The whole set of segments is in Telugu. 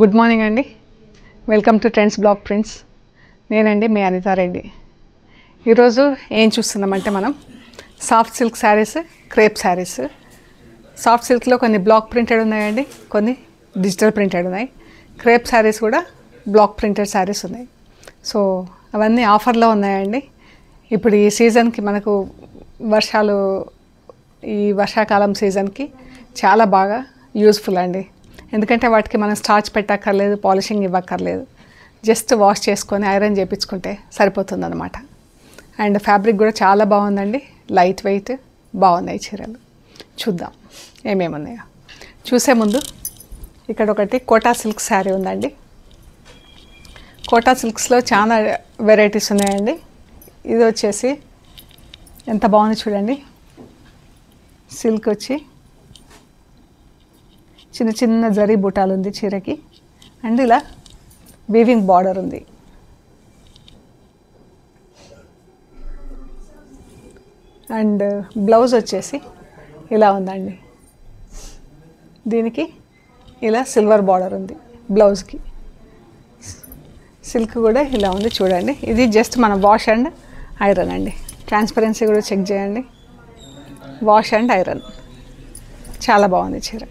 గుడ్ మార్నింగ్ అండి. Welcome to trends blog prints. నేనండి మీ అనితారెడ్డి. ఈరోజు ఏం చూస్తున్నామంటే మనం soft silk saris, crepe saris. Soft సిల్క్లో కొన్ని బ్లాక్ ప్రింటెడ్ ఉన్నాయండి, కొన్ని డిజిటల్ ప్రింటెడ్ ఉన్నాయి. క్రేప్ శారీస్ కూడా బ్లాక్ ప్రింటెడ్ శారీస్ ఉన్నాయి. సో అవన్నీ ఆఫర్లో ఉన్నాయండి. ఇప్పుడు ఈ సీజన్కి మనకు ఈ వర్షాకాలం సీజన్కి చాలా బాగా యూజ్ఫుల్ అండి. ఎందుకంటే వాటికి మనం స్టార్చ్ పెట్టక్కర్లేదు, పాలిషింగ్ ఇవ్వక్కర్లేదు. జస్ట్ వాష్ చేసుకొని ఐరన్ చేయించుకుంటే సరిపోతుంది అనమాట. అండ్ ఫ్యాబ్రిక్ కూడా చాలా బాగుందండి, లైట్ వెయిట్ బాగున్నాయి చీరలు. చూద్దాం ఏమేమి ఉన్నాయో. చూసే ముందు ఇక్కడ ఒకటి కోటా సిల్క్ శారీ ఉందండి. కోటా సిల్క్స్లో చాలా వెరైటీస్ ఉన్నాయండి. ఇది వచ్చేసి ఎంత బాగుంది చూడండి. సిల్క్ వచ్చి చిన్న చిన్న జరీ బూటాలు ఉంది చీరకి. అండ్ ఇలా వీవింగ్ బార్డర్ ఉంది. అండ్ బ్లౌజ్ వచ్చేసి ఇలా ఉందండి. దీనికి ఇలా సిల్వర్ బార్డర్ ఉంది బ్లౌజ్కి. సిల్క్ కూడా ఇలా ఉంది చూడండి. ఇది జస్ట్ మన వాష్ అండ్ ఐరన్ అండి. ట్రాన్స్పరెన్సీ కూడా చెక్ చేయండి. వాష్ అండ్ ఐరన్ చాలా బాగుంది చీర.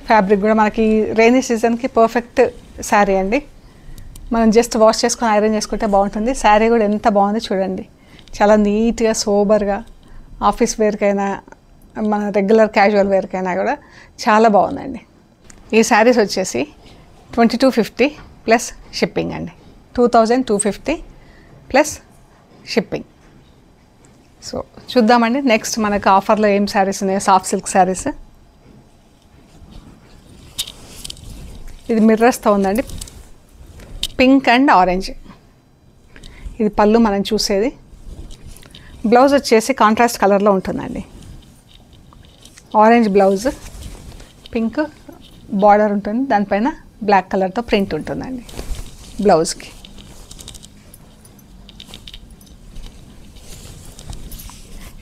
ఫ్యాబ్రిక్ కూడా మనకి రైనీ సీజన్కి పర్ఫెక్ట్ శారీ అండి. మనం జస్ట్ వాష్ చేసుకొని ఐరన్ చేసుకుంటే బాగుంటుంది. శారీ కూడా ఎంత బాగుంది చూడండి. చాలా నీట్గా సోబర్గా ఆఫీస్ వేర్కైనా మన రెగ్యులర్ క్యాజువల్ వేర్కైనా కూడా చాలా బాగుందండి. ఈ శారీస్ వచ్చేసి 2250 ప్లస్ షిప్పింగ్ అండి. 2250 ప్లస్ షిప్పింగ్. సో చూద్దామండి నెక్స్ట్ మనకు ఆఫర్లో ఏం శారీస్ ఉన్నాయో. Soft silk saris. ఇది మిర్రర్స్తో ఉందండి, పింక్ అండ్ ఆరెంజ్. ఇది పళ్ళు మనం చూసేది. బ్లౌజ్ వచ్చేసి కాంట్రాస్ట్ కలర్లో ఉంటుందండి. ఆరెంజ్ బ్లౌజ్, పింక్ బార్డర్ ఉంటుంది, దానిపైన బ్లాక్ కలర్తో ప్రింట్ ఉంటుందండి బ్లౌజ్కి.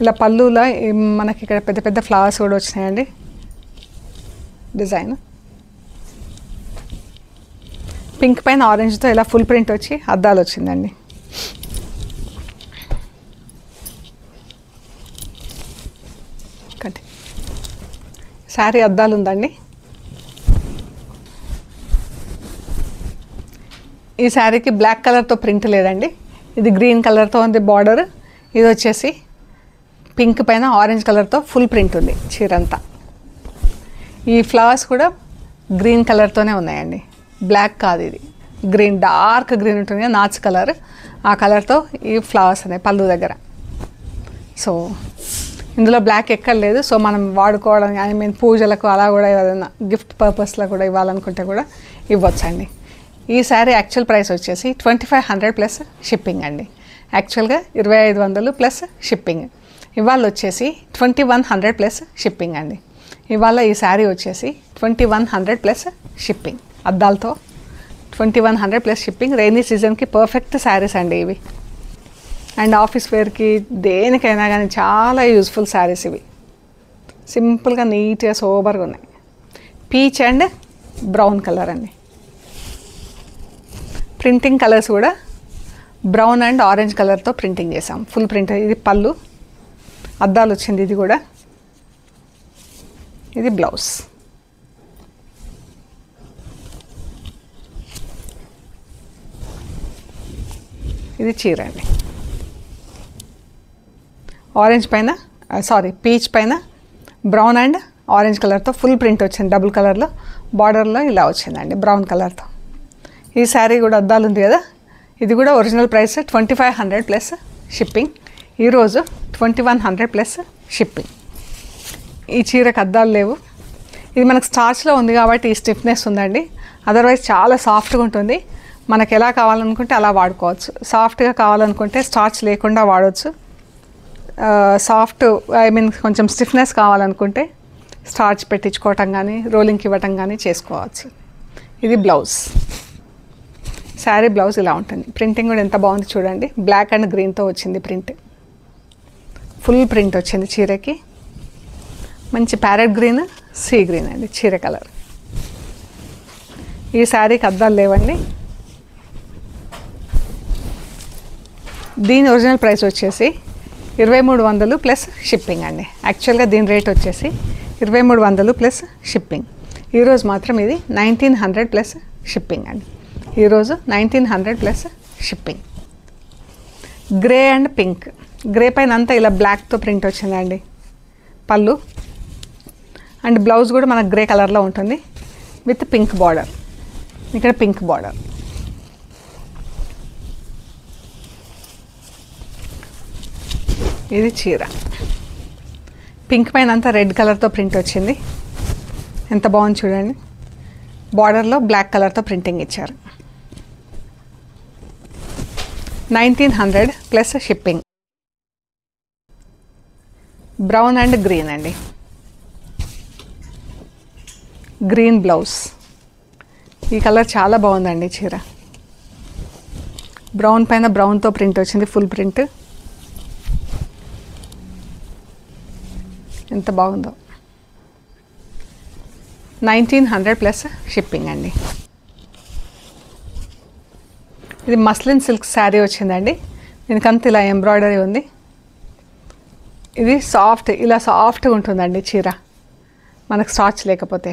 ఇలా పళ్ళులో మనకి ఇక్కడ పెద్ద పెద్ద ఫ్లవర్స్ కూడా వచ్చినాయండి డిజైన్. పింక్ పైన ఆరెంజ్తో ఇలా ఫుల్ ప్రింట్ వచ్చి అద్దాలు వచ్చిందండి. శారీ అద్దాలు ఉందండి. ఈ శారీకి బ్లాక్ కలర్తో ప్రింట్ లేదండి. ఇది గ్రీన్ కలర్తో ఉంది బార్డర్. ఇది వచ్చేసి పింక్ పైన ఆరెంజ్ కలర్తో ఫుల్ ప్రింట్ ఉంది చీరంతా. ఈ ఫ్లవర్స్ కూడా గ్రీన్ కలర్తోనే ఉన్నాయండి, బ్లాక్ కాదు. ఇది గ్రీన్, డార్క్ గ్రీన్ ఉంటుంది, నాచ్ కలర్. ఆ కలర్తో ఈ ఫ్లవర్స్ ఉన్నాయి పళ్ళు దగ్గర. సో ఇందులో బ్లాక్ ఎక్కర్లేదు. సో మనం వాడుకోవడం, పూజలకు అలా కూడా ఏదైనా గిఫ్ట్ పర్పస్లో కూడా ఇవ్వాలనుకుంటే కూడా ఇవ్వచ్చండి. ఈ శారీ యాక్చువల్ ప్రైస్ వచ్చేసి 2500 ప్లస్ షిప్పింగ్ అండి. యాక్చువల్గా 2500 ప్లస్ షిప్పింగ్. ఇవాళ వచ్చేసి 2100 ప్లస్ షిప్పింగ్ అండి. ఇవాళ ఈ శారీ వచ్చేసి 2100 ప్లస్ షిప్పింగ్. అద్దాలతో 2100 ప్లస్ షిప్పింగ్. రైనీ సీజన్కి పర్ఫెక్ట్ శారీస్ అండి ఇవి. అండ్ ఆఫీస్ వేర్కి దేనికైనా కానీ చాలా యూజ్ఫుల్ శారీస్ ఇవి. సింపుల్గా నీట్గా సోబర్గా ఉన్నాయి. పీచ్ అండ్ బ్రౌన్ కలర్ అండి. ప్రింటింగ్ కలర్స్ కూడా బ్రౌన్ అండ్ ఆరెంజ్ కలర్తో ప్రింటింగ్ చేసాం. Full print. ఇది పళ్ళు, అద్దాలు వచ్చింది. ఇది కూడా, ఇది బ్లౌజ్. ఇది చీర అండి. ఆరెంజ్ పైన పీచ్ పైన బ్రౌన్ అండ్ ఆరెంజ్ కలర్తో ఫుల్ ప్రింట్ వచ్చింది. డబుల్ కలర్లో బార్డర్లో ఇలా వచ్చిందండి బ్రౌన్ కలర్తో. ఈ శారీ కూడా అద్దాలు ఉంది కదా. ఇది కూడా ఒరిజినల్ ప్రైస్ 2500 ప్లస్ షిప్పింగ్. ఈరోజు 2100 ప్లస్ షిప్పింగ్. ఈ చీరకు అద్దాలు లేవు. ఇది మనకు స్టార్చ్లో ఉంది కాబట్టి ఈ స్టిఫ్నెస్ ఉందండి. అదర్వైజ్ చాలా సాఫ్ట్గా ఉంటుంది. మనకు ఎలా కావాలనుకుంటే అలా వాడుకోవచ్చు. సాఫ్ట్గా కావాలనుకుంటే స్టార్చ్ లేకుండా వాడవచ్చు. కొంచెం స్టిఫ్నెస్ కావాలనుకుంటే స్టార్చ్ పెట్టించుకోవటం కానీ రోలింగ్కి ఇవ్వటం కానీ చేసుకోవచ్చు. ఇది బ్లౌజ్. శారీ బ్లౌజ్ ఇలా ఉంటుంది. ప్రింటింగ్ కూడా ఎంత బాగుంది చూడండి. బ్లాక్ అండ్ గ్రీన్తో వచ్చింది ప్రింట్. ఫుల్ ప్రింట్ వచ్చింది చీరకి. మంచి ప్యారెట్ గ్రీన్, సీ గ్రీన్ అండి చీర కలర్. ఈ శారీకి అద్దాలు లేవండి. దీని ఒరిజినల్ ప్రైస్ వచ్చేసి 2300 ప్లస్ షిప్పింగ్ అండి. యాక్చువల్గా దీని రేట్ వచ్చేసి 2300 ప్లస్ షిప్పింగ్. ఈరోజు మాత్రం ఇది 1900 ప్లస్ షిప్పింగ్ అండి. ఈరోజు 1900 plus shipping. Grey and pink, grey పైన అంతా ఇలా బ్లాక్తో ప్రింట్ వచ్చిందండి. పళ్ళు అండ్ బ్లౌజ్ కూడా మనకు గ్రే కలర్లో ఉంటుంది విత్ పింక్ బార్డర్. ఇక్కడ పింక్ బార్డర్. ఇది చీర పింక్ పైన అంతా రెడ్ కలర్తో ప్రింట్ వచ్చింది. ఎంత బాగుంది చూడండి. బార్డర్లో బ్లాక్ కలర్తో ప్రింటింగ్ ఇచ్చారు. 1900 plus shipping. Brown and green అండి. Green blouse. ఈ కలర్ చాలా బాగుందండి చీర. బ్రౌన్ పైన బ్రౌన్తో ప్రింట్ వచ్చింది, ఫుల్ ప్రింట్. ఎంత బాగుందో. 1900 ప్లస్ షిప్పింగ్ అండి. ఇది మస్లిన్ సిల్క్ శారీ వచ్చిందండి. దీనికంతా ఇలా ఎంబ్రాయిడరీ ఉంది. ఇది సాఫ్ట్, ఇలా సాఫ్ట్గా ఉంటుందండి చీర మనకు స్టార్చ్ లేకపోతే.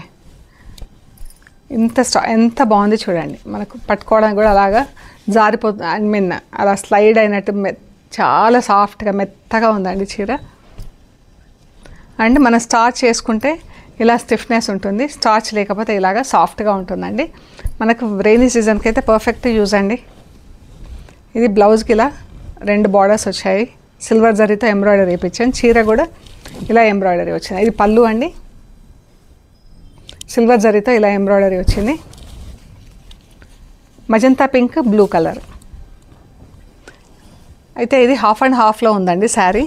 ఎంత బాగుంది చూడండి. మనకు పట్టుకోవడానికి కూడా అలాగా జారిపోతుంది, ఐ మీన్ అలా స్లైడ్ అయినట్టు చాలా సాఫ్ట్గా మెత్తగా ఉందండి చీర. అండ్ మనం స్టార్చ్ చేసుకుంటే ఇలా స్టిఫ్నెస్ ఉంటుంది, స్టార్చ్ లేకపోతే ఇలాగా సాఫ్ట్గా ఉంటుందండి. మనకు రైనీ సీజన్కి అయితే పర్ఫెక్ట్ యూజ్ అండి. ఇది బ్లౌజ్కి ఇలా 2 బార్డర్స్ వచ్చాయి. సిల్వర్ జరీతో ఎంబ్రాయిడరీ వేయించాను. చీర కూడా ఇలా ఎంబ్రాయిడరీ వచ్చింది. ఇది పళ్ళు అండి. సిల్వర్ జరీతో ఇలా ఎంబ్రాయిడరీ వచ్చింది. Magenta pink, blue colour. అయితే ఇది హాఫ్ అండ్ హాఫ్లో ఉందండి శారీ.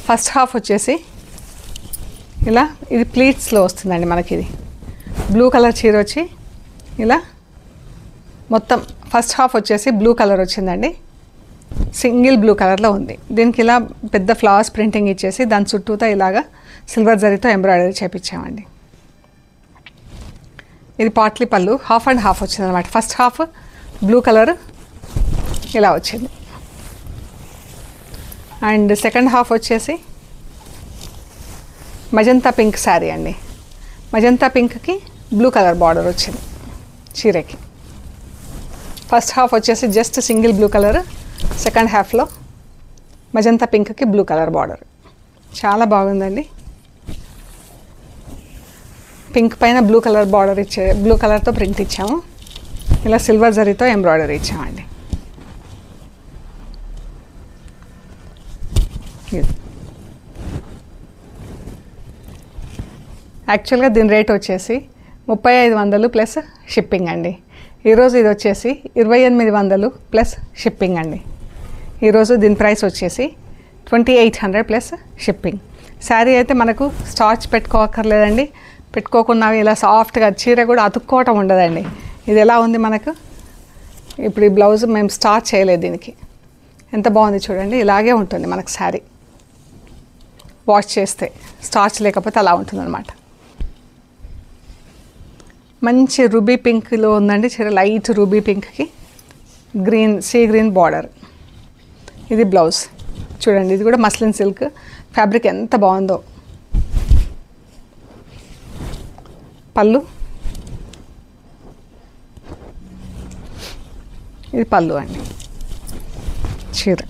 ఫస్ట్ హాఫ్ వచ్చేసి ఇలా ఇది ప్లీట్స్లో వస్తుందండి మనకి. ఇది బ్లూ కలర్ చీర వచ్చి ఇలా మొత్తం ఫస్ట్ హాఫ్ వచ్చేసి బ్లూ కలర్ వచ్చిందండి. సింగిల్ బ్లూ కలర్లో ఉంది. దీనికి ఇలా పెద్ద ఫ్లవర్స్ ప్రింటింగ్ ఇచ్చేసి దాని చుట్టూతో ఇలాగా సిల్వర్ జరీతో ఎంబ్రాయిడరీ చేపించామండి. ఇది పాట్లీ పళ్ళు. హాఫ్ అండ్ హాఫ్ వచ్చింది అనమాట. ఫస్ట్ హాఫ్ బ్లూ కలర్ ఇలా వచ్చింది. అండ్ సెకండ్ హాఫ్ వచ్చేసి మజంతా పింక్ శారీ అండి. మజంతా పింక్కి బ్లూ కలర్ బార్డర్ వచ్చింది చీరకి. ఫస్ట్ హాఫ్ వచ్చేసి just single blue colour, second హాఫ్లో మజంతా పింక్కి బ్లూ కలర్ బార్డర్. చాలా బాగుందండి. పింక్ పైన బ్లూ కలర్ బార్డర్ బ్లూ కలర్తో ప్రింట్ ఇచ్చాము. ఇలా సిల్వర్ జరీతో ఎంబ్రాయిడరీ ఇచ్చామండి. యాక్చువల్గా దీని రేట్ వచ్చేసి 3500 ప్లస్ షిప్పింగ్ అండి. ఈరోజు ఇది వచ్చేసి 2800 ప్లస్ షిప్పింగ్ అండి. ఈరోజు దీని ప్రైస్ వచ్చేసి 2800 ప్లస్ షిప్పింగ్. శారీ అయితే మనకు స్టార్చ్ పెట్టుకోకర్లేదండి. పెట్టుకోకుండా ఇలా సాఫ్ట్గా చీర కూడా అతుక్కోవటం ఉండదండి. ఇది ఎలా ఉంది మనకు. ఇప్పుడు ఈ బ్లౌజ్ మేము స్టార్చ్ చేయలేదు దీనికి. ఎంత బాగుంది చూడండి. ఇలాగే ఉంటుంది మనకు శారీ వాష్ చేస్తే, స్టార్చ్ లేకపోతే అలా ఉంటుంది అనమాట. మంచి రూబీ పింక్లో ఉందండి చీర. లైట్ రూబీ పింక్కి గ్రీన్, సీ గ్రీన్ బార్డర్. ఇది బ్లౌజ్ చూడండి. ఇది కూడా మస్లిన్ సిల్క్ ఫ్యాబ్రిక్ ఎంత బాగుందో. పళ్ళు. ఇది పళ్ళు అండి. చీర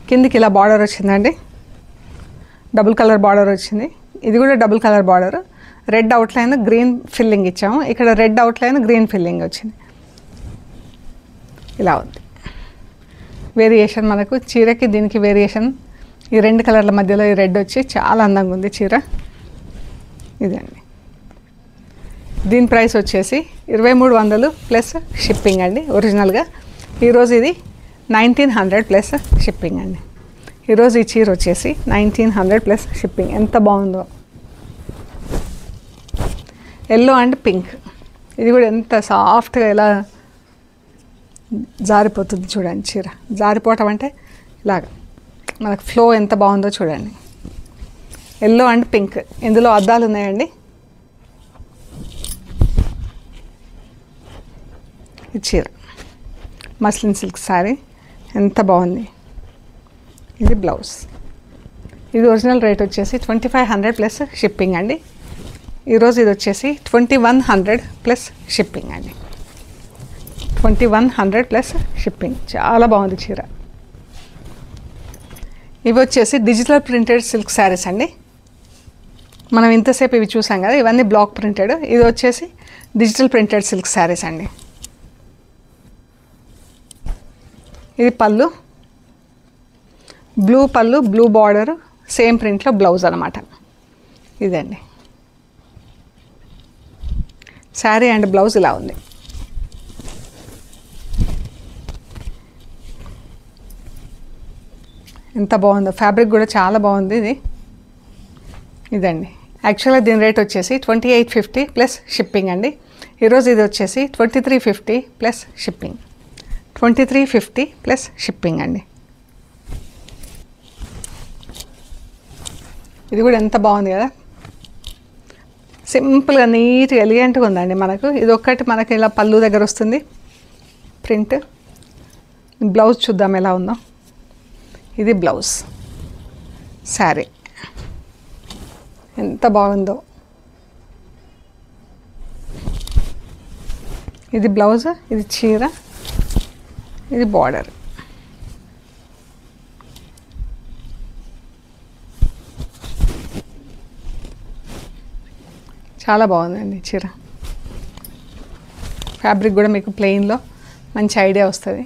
కిందికి ఇలా బార్డర్ వచ్చిందండి. డబుల్ కలర్ బార్డర్ వచ్చింది. ఇది కూడా double colour border. Red outline, green filling ఇచ్చాము. ఇక్కడ రెడ్ అవుట్లైన్, గ్రీన్ ఫిల్లింగ్ వచ్చింది. ఇలా ఉంది వేరియేషన్ మనకు చీరకి దీనికి వేరియేషన్. ఈ 2 కలర్ల మధ్యలో ఈ రెడ్ వచ్చి చాలా అందంగా ఉంది చీర. ఇదండి. దీని ప్రైస్ వచ్చేసి 2300 ప్లస్ షిప్పింగ్ అండి. ఒరిజినల్గా ఈరోజు ఇది 1900 ప్లస్ షిప్పింగ్ అండి. ఈరోజు ఈ చీర వచ్చేసి 1900 ప్లస్ షిప్పింగ్. ఎంత బాగుందో. Yellow and pink. ఇది కూడా ఎంత సాఫ్ట్గా ఎలా జారిపోతుంది చూడండి చీర. జారిపోవటం అంటే ఇలాగ మనకు ఫ్లో ఎంత బాగుందో చూడండి. ఎల్లో అండ్ పింక్, ఇందులో అద్దాలు ఉన్నాయండి. ఈ చీర మస్లిన్ సిల్క్ శారీ ఎంత బాగుంది. ఇది బ్లౌజ్. ఇది ఒరిజినల్ రేట్ వచ్చేసి 2500 ప్లస్ షిప్పింగ్ అండి. ఈరోజు ఇది వచ్చేసి 2100 ప్లస్ షిప్పింగ్ అండి. 2100 ప్లస్ షిప్పింగ్. చాలా బాగుంది చీర. ఇవి వచ్చేసి డిజిటల్ ప్రింటెడ్ సిల్క్ శారీస్ అండి. మనం ఇంతసేపు ఇవి చూసాం కదా, ఇవన్నీ బ్లాక్ ప్రింటెడ్. ఇది వచ్చేసి డిజిటల్ ప్రింటెడ్ సిల్క్ శారీస్ అండి. ఇది పళ్ళు, బ్లూ పళ్ళు, బ్లూ బార్డర్, సేమ్ ప్రింట్లో బ్లౌజ్ అనమాట. ఇదండి శారీ అండ్ బ్లౌజ్ ఇలా ఉంది. ఎంత బాగుందో, ఫ్యాబ్రిక్ కూడా చాలా బాగుంది. ఇదండి యాక్చువల్గా దీని రేట్ వచ్చేసి 2850 ప్లస్ షిప్పింగ్ అండి. ఈరోజు ఇది వచ్చేసి 2350 ప్లస్ షిప్పింగ్. 2350 ప్లస్ షిప్పింగ్ అండి. ఇది కూడా ఎంత బాగుంది కదా, సింపుల్గా నీట్గా ఎలిగెంట్గా ఉందండి. మనకు ఇది ఒక్కటి మనకి ఇలా పళ్ళు దగ్గర వస్తుంది ప్రింట్. బ్లౌజ్ చూద్దాం ఎలా ఉందో. ఇది బ్లౌజ్. శారీ ఎంత బాగుందో. ఇది బ్లౌజ్, ఇది చీర, ఇది బార్డర్. చాలా బాగుందండి చీర. ఫ్యాబ్రిక్ కూడా మీకు ప్లెయిన్లో మంచి ఐడియా వస్తుంది.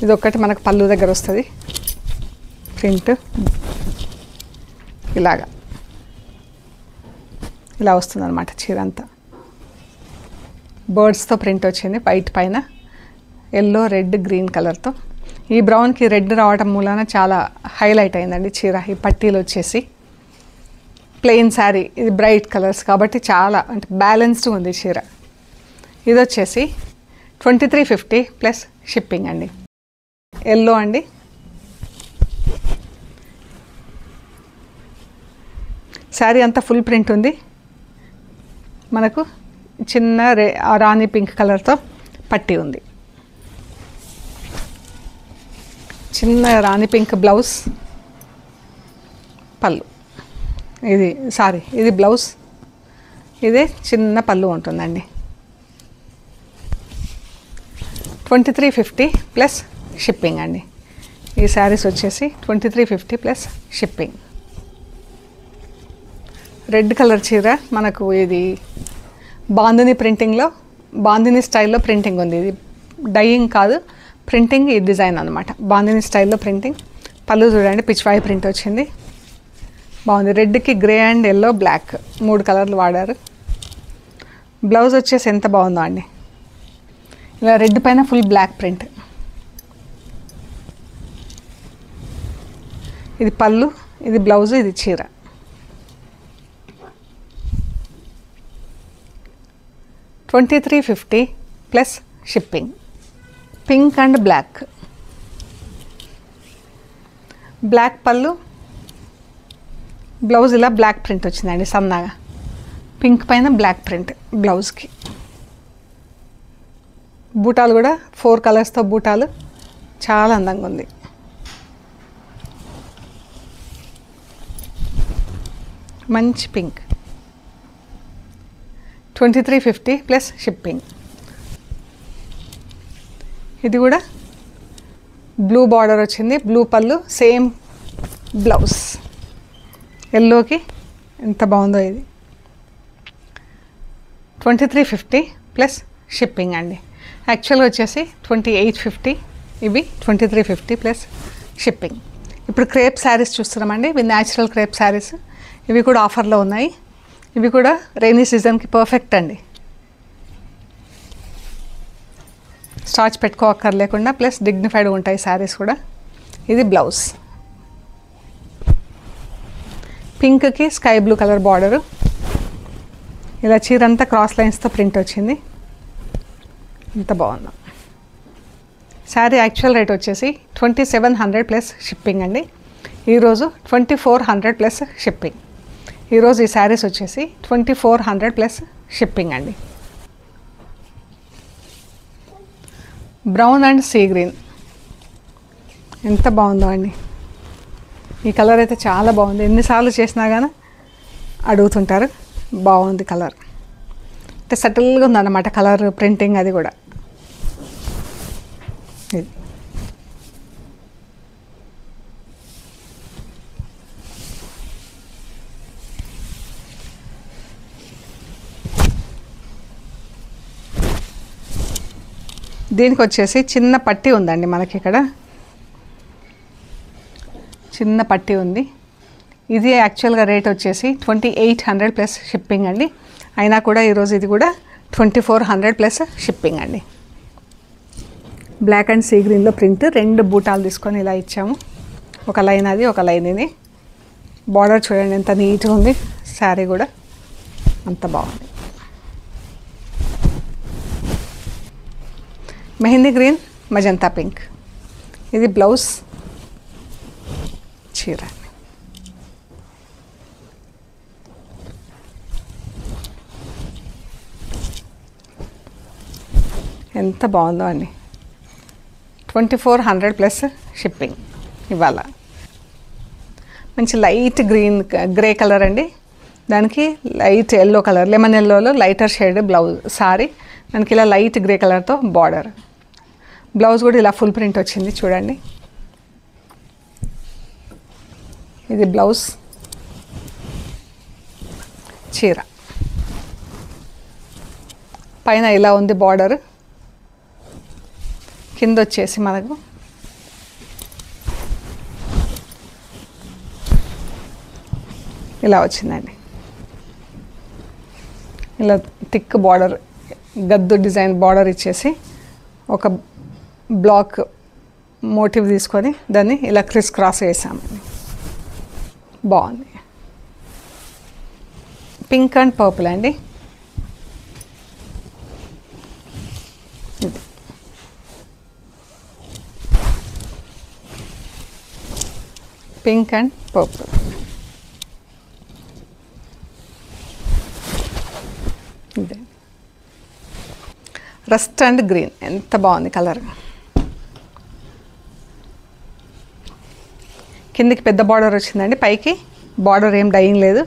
ఇది ఒక్కటి మనకు పళ్ళు దగ్గర వస్తుంది ప్రింట్. ఇలా వస్తుంది అనమాట చీర అంతా. బర్డ్స్తో ప్రింట్ వచ్చింది వైట్ పైన, ఎల్లో, రెడ్, గ్రీన్ కలర్తో. ఈ బ్రౌన్కి రెడ్ రావటం మూలాన చాలా హైలైట్ అయిందండి చీర. ఈ పట్టీలు వచ్చేసి ప్లెయిన్ శారీ, ఇది బ్రైట్ కలర్స్ కాబట్టి చాలా అంటే బ్యాలెన్స్డ్ ఉంది చీర. ఇది వచ్చేసి 2350 ప్లస్ షిప్పింగ్ అండి. ఎల్లో అండి. శారీ అంతా ఫుల్ ప్రింట్ ఉంది. మనకు చిన్న రాణి పింక్ కలర్తో పట్టీ ఉంది. చిన్న రాణి పింక్ బ్లౌజ్, పళ్ళు. ఇది బ్లౌజ్, ఇదే చిన్న పళ్ళు ఉంటుందండి. 2350 ప్లస్ షిప్పింగ్ అండి. ఈ శారీస్ వచ్చేసి 2350 ప్లస్ షిప్పింగ్. రెడ్ కలర్ చీర మనకు ఇది బాందిని ప్రింటింగ్లో, బాందిని స్టైల్లో ప్రింటింగ్ ఉంది. ఇది డైయింగ్ కాదు, ప్రింటింగ్. ఈ డిజైన్ అనమాట బాందిని స్టైల్లో ప్రింటింగ్. పళ్ళు చూడండి పిచ్వాయి ప్రింట్ వచ్చింది, బాగుంది. రెడ్కి గ్రే అండ్ ఎల్లో, బ్లాక్ 3 కలర్లు వాడారు. బ్లౌజ్ వచ్చేసి ఎంత బాగుందో అండి. ఇలా రెడ్ పైన ఫుల్ బ్లాక్ ప్రింట్. ఇది పళ్ళు, ఇది బ్లౌజ్, ఇది చీర. $2350 plus shipping. Pink and black. Black పళ్ళు, బ్లౌజ్ ఇలా బ్లాక్ ప్రింట్ వచ్చిందండి సన్నగా. పింక్ పైన బ్లాక్ ప్రింట్ బ్లౌజ్కి. బూటాలు కూడా 4 కలర్స్తో బూటాలు, చాలా అందంగా ఉంది. మంచి పింక్. 2350 plus shipping. ఇది కూడా బ్లూ బార్డర్ వచ్చింది, బ్లూ పళ్ళు, సేమ్ బ్లౌజ్. ఎల్లోకి ఎంత బాగుందో ఇది. 2350 ప్లస్ షిప్పింగ్ అండి. యాక్చువల్గా వచ్చేసి 2850, ఇవి 2350 ప్లస్ షిప్పింగ్. ఇప్పుడు క్రేప్ శారీస్ చూస్తున్నామండి. ఇవి న్యాచురల్ క్రేప్ శారీస్. ఇవి కూడా ఆఫర్లో ఉన్నాయి. ఇవి కూడా రైనీ సీజన్కి పర్ఫెక్ట్ అండి. స్టార్చ్ పెట్టుకోక్కర్లేకుండా ప్లస్ డిగ్నిఫైడ్గా ఉంటాయి శారీస్ కూడా. ఇది బ్లౌజ్. పింక్కి స్కై బ్లూ కలర్ బార్డరు. ఇలా చీరంతా క్రాస్ లైన్స్తో ప్రింట్ వచ్చింది. ఎంత బాగుందో. శారీ యాక్చువల్ రేట్ వచ్చేసి 2700 ప్లస్ షిప్పింగ్ అండి. ఈరోజు 2400 ప్లస్ షిప్పింగ్. ఈరోజు ఈ శారీస్ వచ్చేసి 2400 ప్లస్ షిప్పింగ్ అండి. బ్రౌన్ అండ్ సీ గ్రీన్ ఎంత బాగుందో అండి. ఈ కలర్ అయితే చాలా బాగుంది. ఎన్నిసార్లు చేసినా కానీ అడుగుతుంటారు. బాగుంది కలర్. అంటే సటిల్గా ఉందన్నమాట కలర్ ప్రింటింగ్ అది కూడా. ఇది దీనికి వచ్చేసి చిన్న పట్టీ ఉందండి. మనకి ఇక్కడ చిన్న పట్టీ ఉంది. ఇది యాక్చువల్గా రేట్ వచ్చేసి 2800 ప్లస్ షిప్పింగ్ అండి. అయినా కూడా ఈరోజు ఇది కూడా 2400 ప్లస్ షిప్పింగ్ అండి. బ్లాక్ అండ్ సీ గ్రీన్లో ప్రింట్ 2 బూటాలు తీసుకొని ఇలా ఇచ్చాము. ఒక లైన్ అది, ఒక లైన్ ఇది. బార్డర్ చూడండి ఎంత నీట్గా ఉంది. శారీ కూడా అంత బాగుంది. Mehndi green, magenta pink. ఇది బ్లౌజ్, చీర. ఎంత బాగుందో అండి. 2400 ప్లస్ షిప్పింగ్ ఇవాళ. మంచి లైట్ గ్రే కలర్ అండి. దానికి లైట్ ఎల్లో కలర్, లెమన్ ఎల్లోలో లైటర్ షేడ్ బ్లౌజ్ సారీ. దానికి ఇలా లైట్ గ్రే కలర్తో బార్డర్. బ్లౌజ్ కూడా ఇలా ఫుల్ ప్రింట్ వచ్చింది చూడండి. ఇది బ్లౌజ్, చీర. పైన ఇలా ఉంది బార్డర్. కింద వచ్చేసి మనకు ఇలా వచ్చిందండి. ఇలా థిక్ బార్డర్, గద్దు డిజైన్ బార్డర్ ఇచ్చేసి ఒక బ్లాక్ మోటివ్ తీసుకొని దాన్ని ఇలా క్రిస్ క్రాస్ వేసామండి. బాగుంది. పింక్ అండ్ పర్పుల్ అండి. ఇది పింక్ అండ్ పర్పుల్. ఇదే రస్ట్ అండ్ గ్రీన్. ఎంత బాగుంది కలర్. కిందికి పెద్ద బార్డర్ వచ్చిందండి. పైకి బార్డర్ ఏం డైయింగ్ లేదు.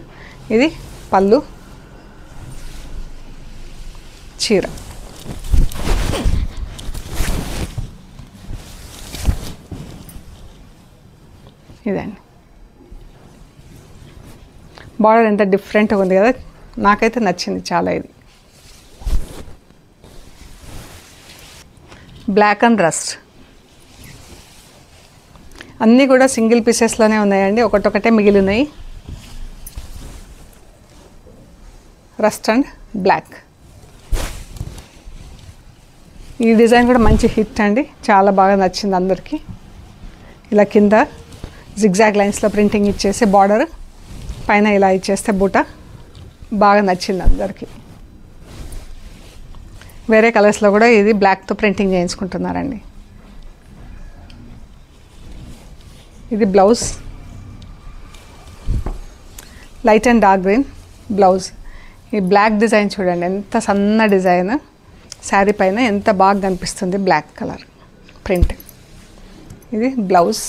ఇది పళ్ళు, చీర. ఇదండి బార్డర్ ఎంత డిఫరెంట్గా ఉంది కదా. నాకైతే నచ్చింది చాలా. ఇది బ్లాక్ అండ్ రస్ట్. అన్నీ కూడా సింగిల్ పీసెస్లోనే ఉన్నాయండి. ఒకటొకటే మిగిలి ఉన్నాయి. Rust and black. ఈ డిజైన్ కూడా మంచి హిట్ అండి. చాలా బాగా నచ్చింది అందరికీ. ఇలా కింద జిగ్జాగ్ లైన్స్లో ప్రింటింగ్ ఇచ్చేసి బార్డర్ పైన ఇలా ఇచ్చేస్తే బూట బాగా నచ్చింది అందరికీ. వేరే కలర్స్లో కూడా ఇది బ్లాక్తో ప్రింటింగ్ చేయించుకుంటున్నారండి. ఇది blouse, light and dark green blouse. ఈ బ్లాక్ డిజైన్ చూడండి ఎంత సన్న డిజైన్. శారీ పైన ఎంత బాగా కనిపిస్తుంది బ్లాక్ కలర్ ప్రింట్. ఇది బ్లౌజ్,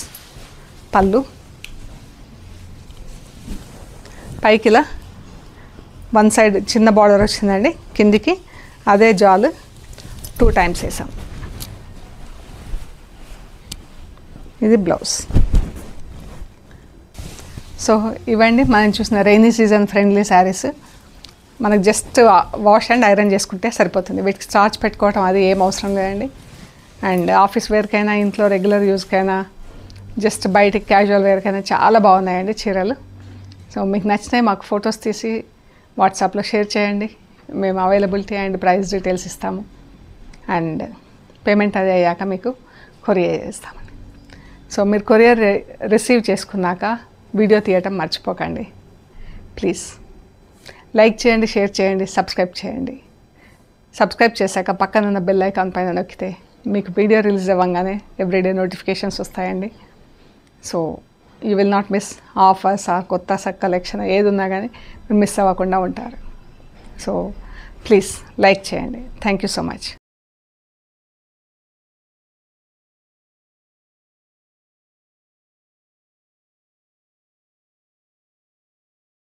పళ్ళు. పైకి ఇలా వన్ సైడ్ చిన్న బార్డర్ వచ్చిందండి. కిందికి అదే జాలు 2 టైమ్స్ వేసాం. ఇది బ్లౌజ్. సో ఇవండి మనం చూసిన రైనీ సీజన్ ఫ్రెండ్లీ శారీస్. మనకు జస్ట్ వాష్ అండ్ ఐరన్ చేసుకుంటే సరిపోతుంది. వీటికి స్టార్చ్ పెట్టుకోవటం అది ఏం అవసరం లేదండి. అండ్ ఆఫీస్ వేర్కైనా, ఇంట్లో రెగ్యులర్ యూస్కైనా, జస్ట్ బయటికి క్యాజువల్ వేర్కైనా చాలా బాగున్నాయండి చీరలు. సో మీకు నచ్చినాయి మాకు ఫొటోస్ తీసి వాట్సాప్లో షేర్ చేయండి. మేము అవైలబిలిటీ అండ్ ప్రైస్ డీటెయిల్స్ ఇస్తాము. అండ్ పేమెంట్ అది అయ్యాక మీకు కొరియర్ చేస్తామండి. సో మీరు కొరియర్ రిసీవ్ చేసుకున్నాక వీడియో తీయటం మర్చిపోకండి ప్లీజ్. లైక్ చేయండి, షేర్ చేయండి, సబ్స్క్రైబ్ చేయండి. సబ్స్క్రైబ్ చేశాక పక్కన ఉన్న బెల్ ఐకాన్ పైన నొక్కితే మీకు వీడియో రిలీజ్ అవ్వగానే ఎవ్రీడే నోటిఫికేషన్స్ వస్తాయండి. So you will not miss offers, ఆ కొత్త కలెక్షన్ ఏది ఉన్నా కానీ మీరు మిస్ అవ్వకుండా ఉంటారు. సో ప్లీజ్ లైక్ చేయండి. Thank you so much.